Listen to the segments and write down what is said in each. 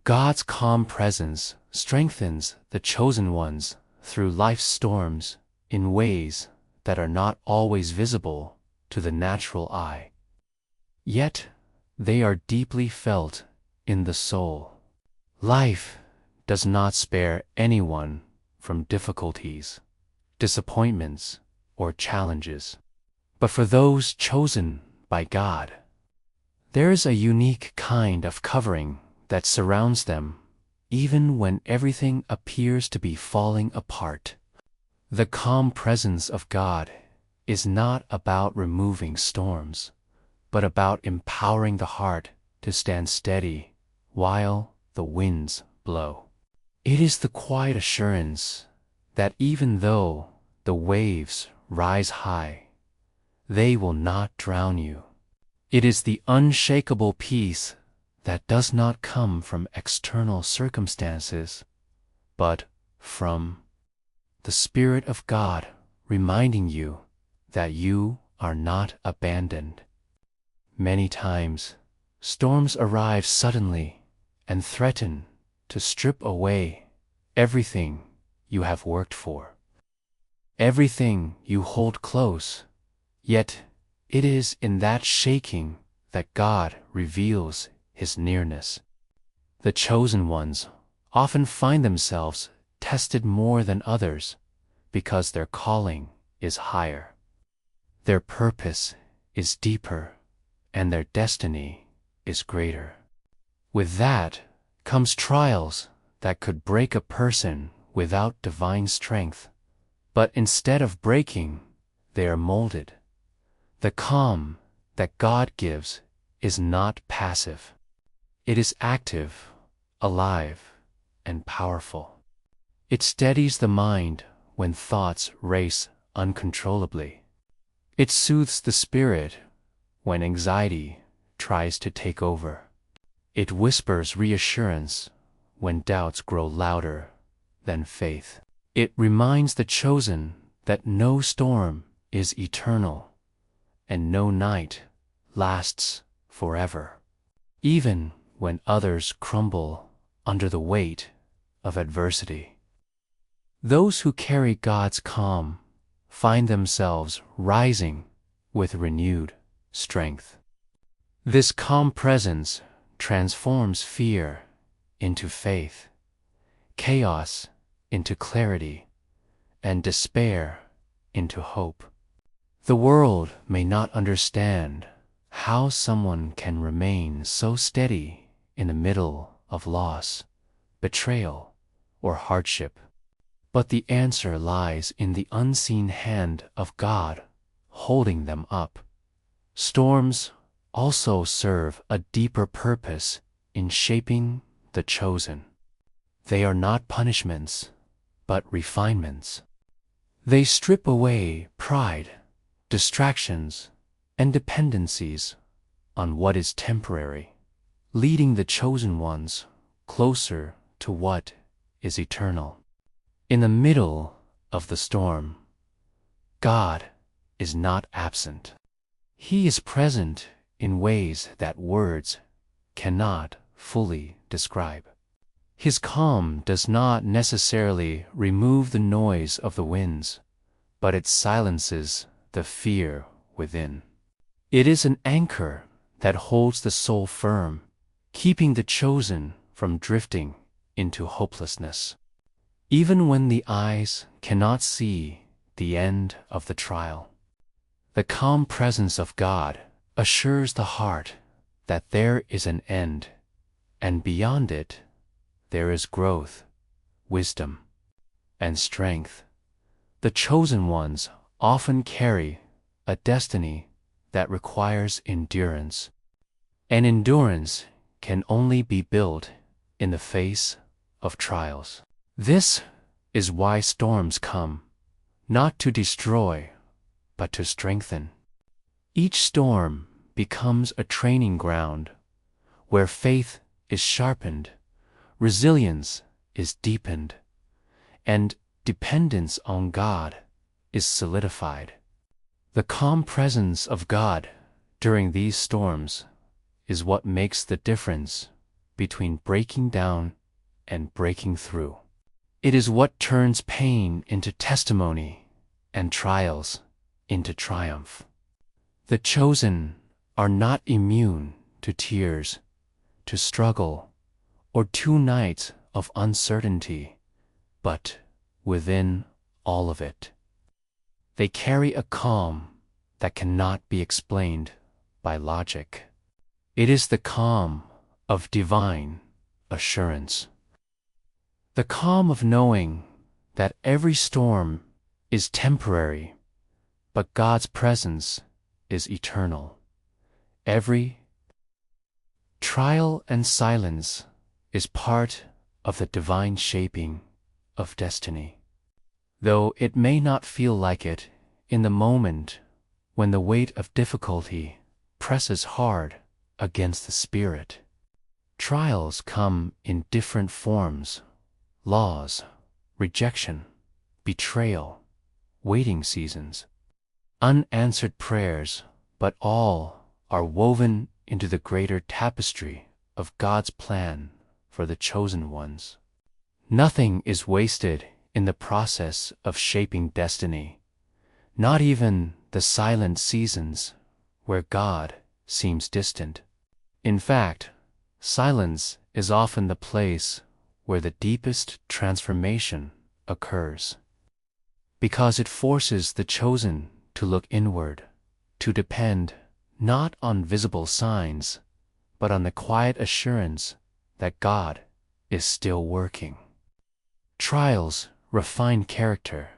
God's calm presence strengthens the chosen ones through life's storms in ways that are not always visible to the natural eye. Yet, they are deeply felt in the soul. Life does not spare anyone from difficulties, disappointments, or challenges. But for those chosen by God, there is a unique kind of covering that surrounds them even when everything appears to be falling apart. The calm presence of God is not about removing storms, but about empowering the heart to stand steady while the winds blow. It is the quiet assurance that even though the waves rise high, they will not drown you. It is the unshakable peace that does not come from external circumstances, but from the Spirit of God reminding you that you are not abandoned. Many times, storms arrive suddenly and threaten to strip away everything you have worked for, everything you hold close. Yet it is in that shaking that God reveals His nearness. The chosen ones often find themselves tested more than others because their calling is higher. Their purpose is deeper, and their destiny is greater. With that comes trials that could break a person without divine strength, but instead of breaking, they are molded. The calm that God gives is not passive. It is active, alive, and powerful. It steadies the mind when thoughts race uncontrollably. It soothes the spirit when anxiety tries to take over. It whispers reassurance when doubts grow louder than faith. It reminds the chosen that no storm is eternal and no night lasts forever. Even when others crumble under the weight of adversity, those who carry God's calm find themselves rising with renewed strength. This calm presence transforms fear into faith, chaos into clarity, and despair into hope. The world may not understand how someone can remain so steady in the middle of loss, betrayal, or hardship. But the answer lies in the unseen hand of God holding them up. Storms also serve a deeper purpose in shaping the chosen. They are not punishments, but refinements. They strip away pride, distractions, and dependencies on what is temporary, leading the chosen ones closer to what is eternal. In the middle of the storm, God is not absent. He is present in ways that words cannot fully describe. His calm does not necessarily remove the noise of the winds, but it silences the fear within. It is an anchor that holds the soul firm, keeping the chosen from drifting into hopelessness. Even when the eyes cannot see the end of the trial, the calm presence of God assures the heart that there is an end, and beyond it, there is growth, wisdom, and strength. The chosen ones often carry a destiny that requires endurance, and endurance can only be built in the face of trials. This is why storms come, not to destroy, but to strengthen. Each storm becomes a training ground where faith is sharpened, resilience is deepened, and dependence on God is solidified. The calm presence of God during these storms is what makes the difference between breaking down and breaking through. It is what turns pain into testimony and trials into triumph. The chosen are not immune to tears, to struggle, or to nights of uncertainty, but within all of it, they carry a calm that cannot be explained by logic. It is the calm of divine assurance. The calm of knowing that every storm is temporary, but God's presence is eternal. Every trial and silence is part of the divine shaping of destiny. Though it may not feel like it in the moment when the weight of difficulty presses hard against the spirit. Trials come in different forms: loss, rejection, betrayal, waiting seasons, unanswered prayers, but all are woven into the greater tapestry of God's plan for the chosen ones. Nothing is wasted in the process of shaping destiny, not even the silent seasons where God seems distant. In fact, silence is often the place where the deepest transformation occurs, because it forces the chosen to look inward, to depend not on visible signs, but on the quiet assurance that God is still working. Trials refine character,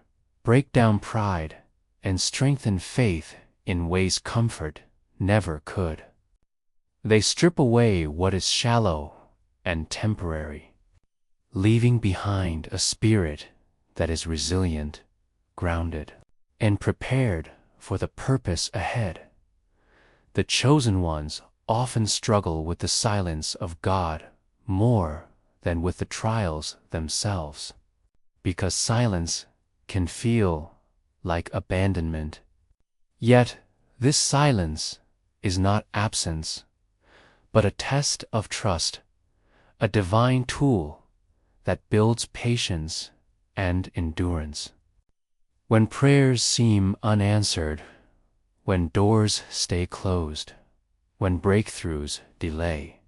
break down pride, and strengthen faith in ways comfort never could. They strip away what is shallow and temporary, leaving behind a spirit that is resilient, grounded, and prepared for the purpose ahead. The chosen ones often struggle with the silence of God more than with the trials themselves, because silence can feel like abandonment. Yet this silence is not absence, but a test of trust, a divine tool that builds patience and endurance. When prayers seem unanswered, when doors stay closed, when breakthroughs delay,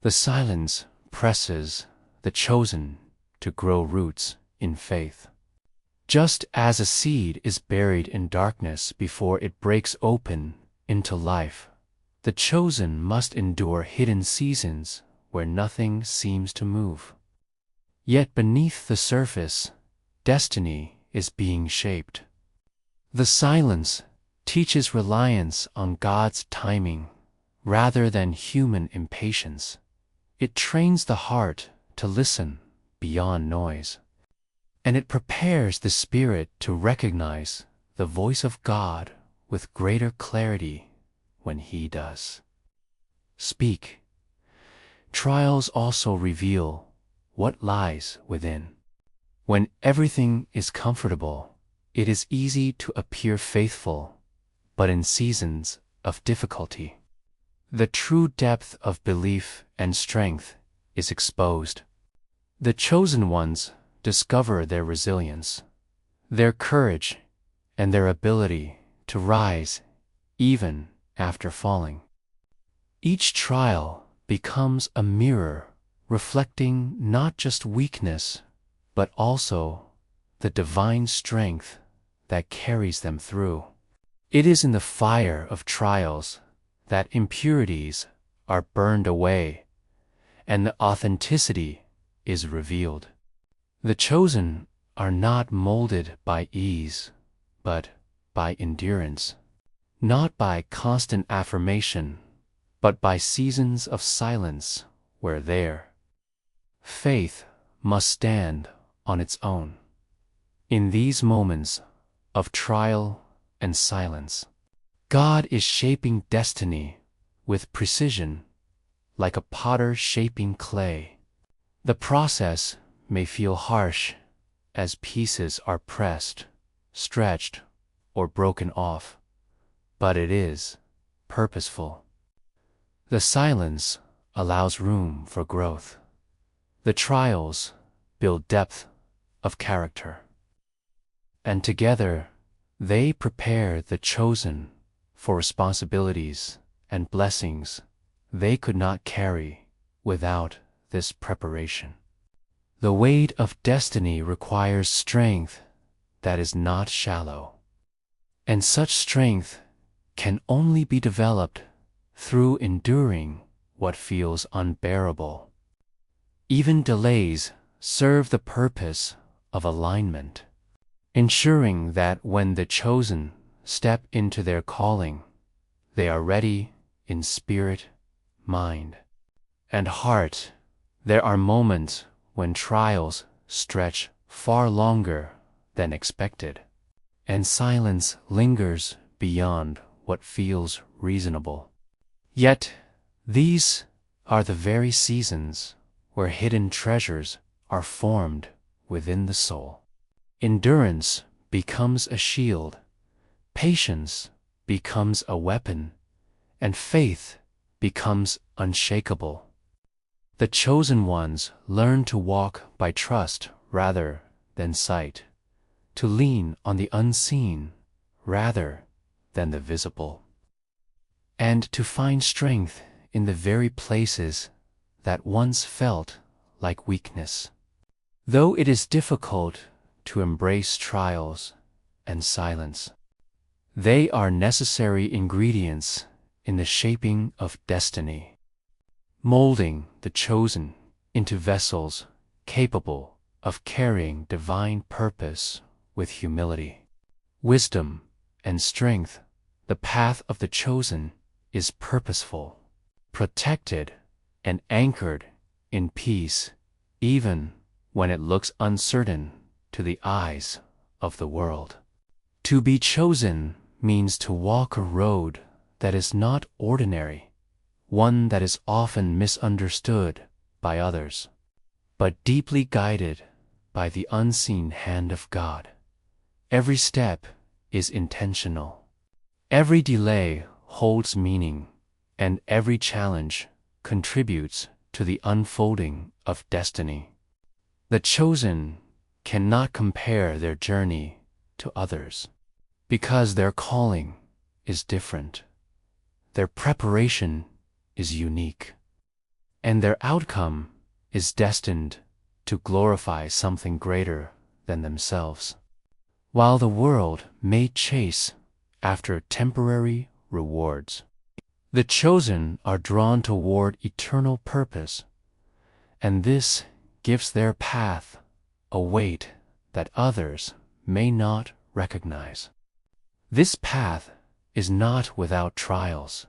the silence presses the chosen to grow roots in faith. Just as a seed is buried in darkness before it breaks open into life, the chosen must endure hidden seasons where nothing seems to move. Yet beneath the surface, destiny is being shaped. The silence teaches reliance on God's timing rather than human impatience. It trains the heart to listen beyond noise, and it prepares the spirit to recognize the voice of God with greater clarity when He does speak. Trials also reveal what lies within. When everything is comfortable, it is easy to appear faithful, but in seasons of difficulty, the true depth of belief and strength is exposed. The chosen ones discover their resilience, their courage, and their ability to rise even after falling. Each trial becomes a mirror reflecting not just weakness, but also the divine strength that carries them through. It is in the fire of trials that impurities are burned away and the authenticity is revealed. The chosen are not molded by ease, but by endurance, not by constant affirmation, but by seasons of silence where their faith must stand on its own. In these moments of trial and silence, God is shaping destiny with precision, like a potter shaping clay. The process may feel harsh as pieces are pressed, stretched, or broken off, but it is purposeful. The silence allows room for growth. The trials build depth of character. And together, they prepare the chosen for responsibilities and blessings they could not carry without this preparation. The weight of destiny requires strength that is not shallow, and such strength can only be developed through enduring what feels unbearable. Even delays serve the purpose of alignment, ensuring that when the chosen step into their calling, they are ready in spirit, mind, and heart. There are moments when trials stretch far longer than expected, and silence lingers beyond what feels reasonable. Yet, these are the very seasons where hidden treasures are formed within the soul. Endurance becomes a shield, patience becomes a weapon, and faith becomes unshakable. The chosen ones learn to walk by trust rather than sight, to lean on the unseen rather than the visible, and to find strength in the very places that once felt like weakness. Though it is difficult to embrace trials and silence, they are necessary ingredients in the shaping of destiny, molding the chosen into vessels capable of carrying divine purpose with humility, wisdom, and strength. The path of the chosen is purposeful, protected, and anchored in peace, even when it looks uncertain to the eyes of the world. To be chosen means to walk a road that is not ordinary, one that is often misunderstood by others, but deeply guided by the unseen hand of God. Every step is intentional. Every delay holds meaning, and every challenge contributes to the unfolding of destiny. The chosen cannot compare their journey to others, because their calling is different, their preparation is unique, and their outcome is destined to glorify something greater than themselves. While the world may chase after temporary rewards, the chosen are drawn toward eternal purpose, and this gives their path a weight that others may not recognize. This path is not without trials,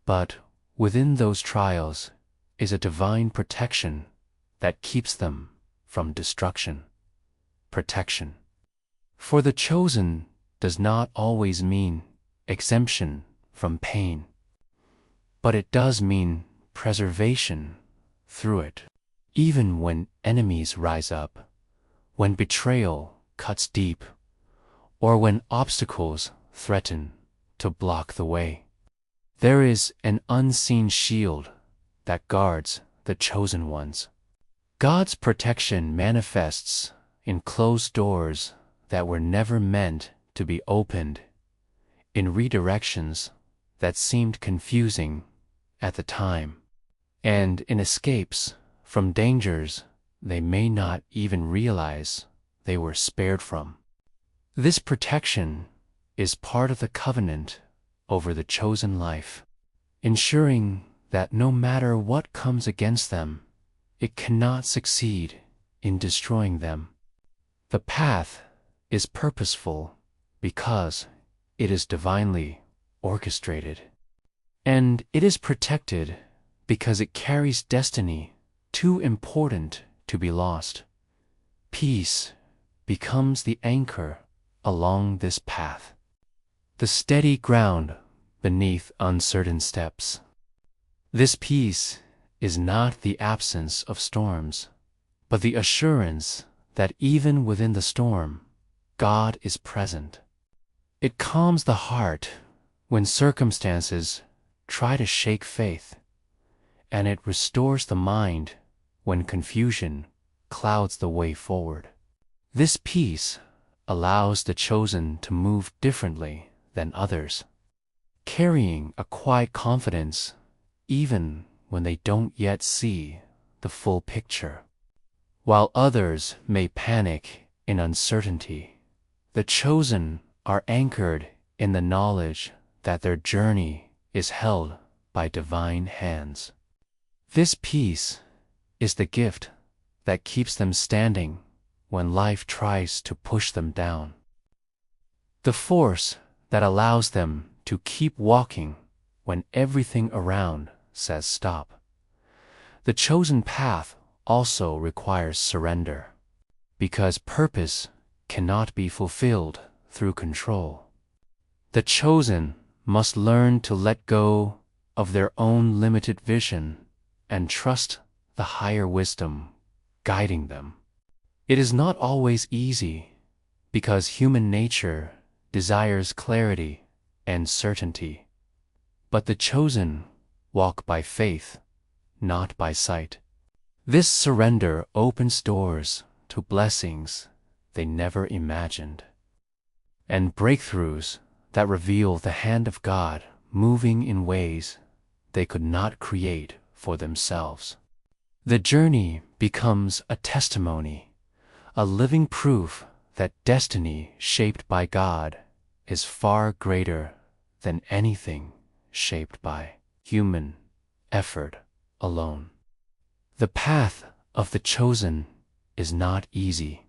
but within those trials is a divine protection that keeps them from destruction. Protection. For the chosen does not always mean exemption from pain, but it does mean preservation through it. Even when enemies rise up, when betrayal cuts deep, or when obstacles threaten to block the way, there is an unseen shield that guards the chosen ones. God's protection manifests in closed doors that were never meant to be opened, in redirections that seemed confusing at the time, and in escapes from dangers they may not even realize they were spared from. This protection is part of the covenant over the chosen life, ensuring that no matter what comes against them, it cannot succeed in destroying them. The path is purposeful because it is divinely orchestrated, and it is protected because it carries destiny too important to be lost. Peace becomes the anchor along this path, the steady ground beneath uncertain steps. This peace is not the absence of storms, but the assurance that even within the storm, God is present. It calms the heart when circumstances try to shake faith, and it restores the mind when confusion clouds the way forward. This peace allows the chosen to move differently than others, carrying a quiet confidence even when they don't yet see the full picture. While others may panic in uncertainty, the chosen are anchored in the knowledge that their journey is held by divine hands. This peace is the gift that keeps them standing when life tries to push them down, the force that allows them to keep walking when everything around says stop. The chosen path also requires surrender, because purpose cannot be fulfilled through control. The chosen must learn to let go of their own limited vision and trust the higher wisdom guiding them. It is not always easy, because human nature desires clarity and certainty, but the chosen walk by faith, not by sight. This surrender opens doors to blessings they never imagined, and breakthroughs that reveal the hand of God moving in ways they could not create for themselves. The journey becomes a testimony, a living proof that destiny shaped by God is far greater than anything shaped by human effort alone. The path of the chosen is not easy,